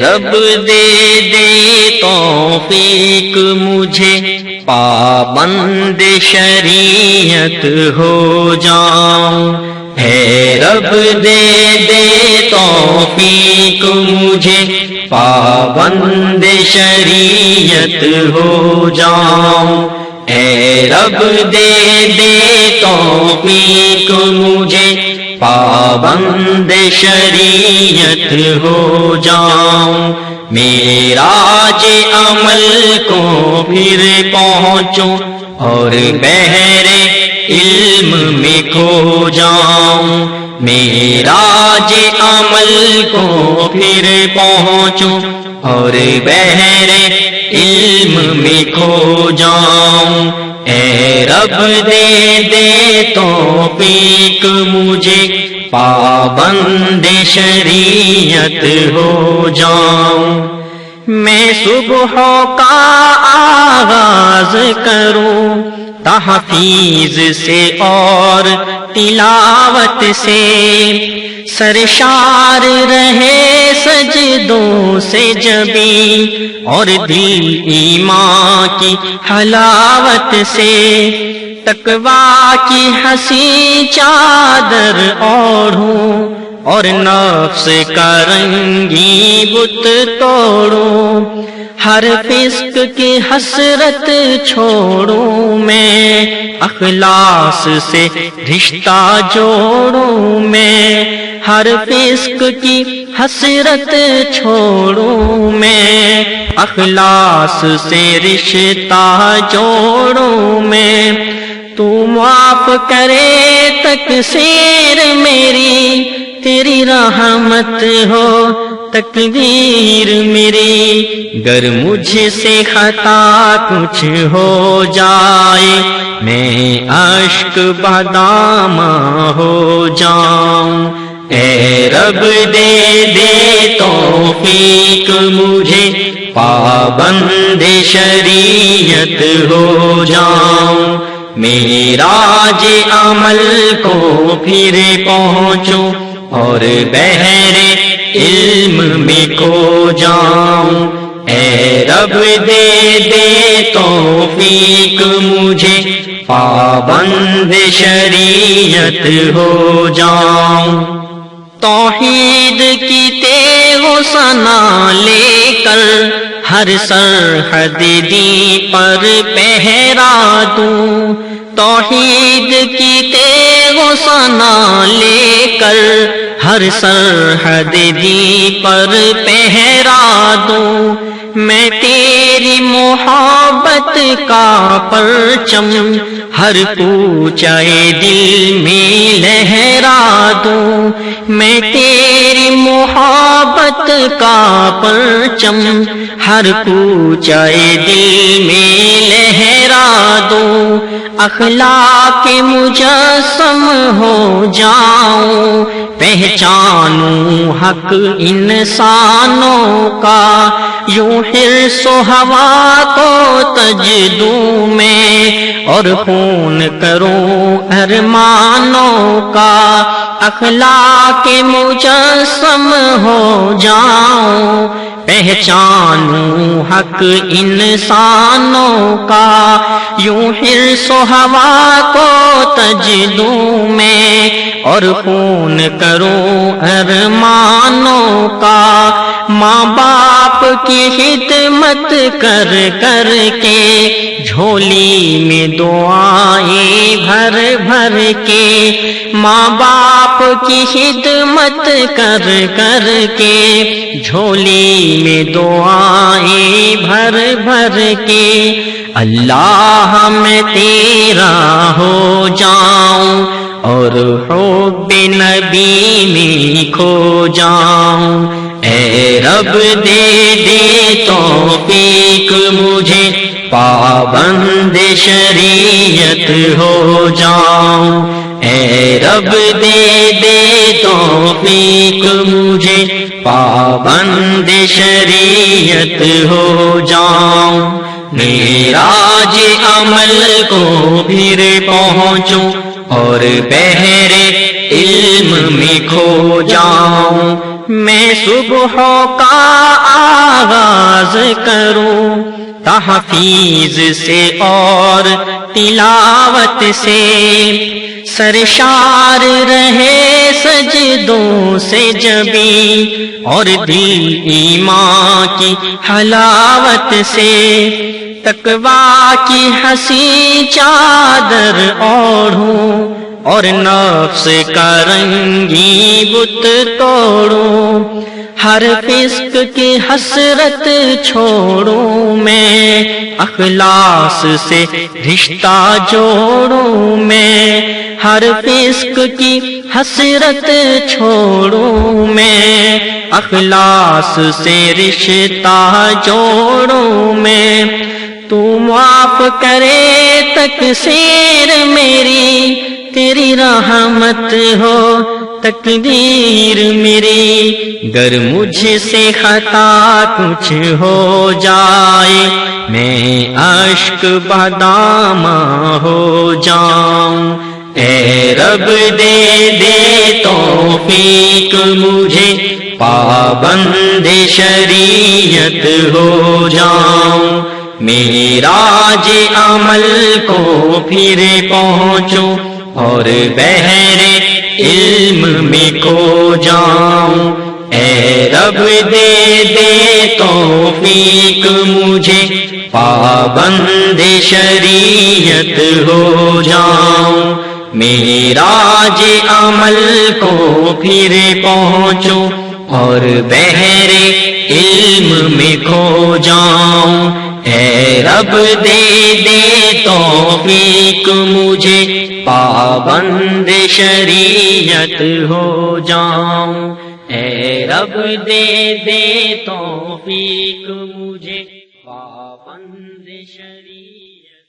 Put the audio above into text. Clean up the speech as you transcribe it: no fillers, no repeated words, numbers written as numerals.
رب دے دے توفیق مجھے پابند شریعت ہو جاؤں، اے رب دے دے توفیق مجھے پابند شریعت ہو جاؤں، اے رب دے دے توفیق مجھے پابند شریعت ہو جاؤں، معراج عمل کو پھر پہنچوں اور بحر علم میں کھو جاؤں، معراج عمل کو پھر پہنچوں اور بحر علم میں کھو جاؤں، اے رب دے دے توفیق مجھے پابند شریعت ہو جاؤں، میں صبح کا آغاز کروں تحفیظ سے اور تلاوت سے، سرشار رہے سجدوں سے جبیں اور دل ایمان کی حلاوت سے، تقویٰ کی حسی چادر اوڑھوں اور نفس کا رنگی بت توڑوں، ہر فسق کی حسرت چھوڑوں میں، اخلاص سے رشتہ جوڑوں میں، ہر فسق کی حسرت چھوڑوں میں، اخلاص سے رشتہ جوڑوں میں، تو معاف کرے تقصیر میری، تیری رحمت ہو تقدیر میری، گر مجھ سے خطا کچھ ہو جائے میں اشک باداماں ہو جاؤں، اے رب دے دے توفیق مجھے پابند شریعت ہو جاؤں، معراج عمل کو پھر پہنچوں اور بحر علم میں کھو جاؤں، اے رب دے دے توفیق مجھے پابند شریعت ہو جاؤں، توحید کی تیغ و ثنا لے کر ہر سرحد دی پر پہرا دوں، توحید کی تیغ و ثنا لے کر ہر سرحد دی پر پہرا دوں، میں تیری محبت کا پرچم ہر کوچے دل میں لہرا دوں، میں تیری محبت کا پرچم ہر کوچے دل میں لہرا دوں، اخلاق مجسم ہو جاؤں، پہچانوں حق انسانوں کا، یوں حرص و ہوا کو تجدوں میں اور خون کروں ارمانوں کا، اخلاق مجسم ہو جاؤں، پہچانوں حق انسانوں کا، یوں حرص و ہوا کو تجدوں میں اور خون کروں ارمانوں کا، ماں باپ کی خدمت کر کر کے جھولی میں دعائیں بھر بھر کے، ماں باپ کی خدمت کر کر کے جھولی میں دعائیں بھر بھر کے، اللہ میں تیرا ہو جاؤں اور حب نبی میں کھو جاؤں، اے رب دے دے توفیق مجھے پابند شریعت ہو جاؤں، اے رب دے دے توفیق مجھے پابند شریعت ہو جاؤں، معراج عمل کو پھر پہنچوں اور بحر علم میں کھو جاؤں، میں صبحوں کا آغاز کروں تحفیظ سے اور تلاوت سے، سرشار رہے سجدوں سے جبیں اور دل ایمان کی حلاوت سے، تقویٰ کی حسین چادر اوڑھوں اور نفس کا رنگی بت توڑوں، ہر فسق کی حسرت چھوڑوں میں، اخلاص سے رشتہ جوڑوں میں، ہر فسق کی حسرت چھوڑوں میں، اخلاص سے رشتہ جوڑوں میں، تو معاف کرے تقصیر میری، تیری رحمت ہو تقدیر میری، گر مجھ سے خطا کچھ ہو جائے میں اشک بداماں ہو جاؤں، اے رب دے دے توفیق مجھے پابند شریعت ہو جاؤں، معراج عمل کو پھر پہنچوں اور بحر علم میں کھو جاؤں، اے رب دے دے توفیق مجھے پابند شریعت ہو جاؤں، معراج عمل کو پھر پہنچوں اور بحر علم میں کھو جاؤں، اے رب دے دے توفیق مجھے پابند شریعت ہو جاؤں، اے رب دے دے توفیق مجھے پابند شریعت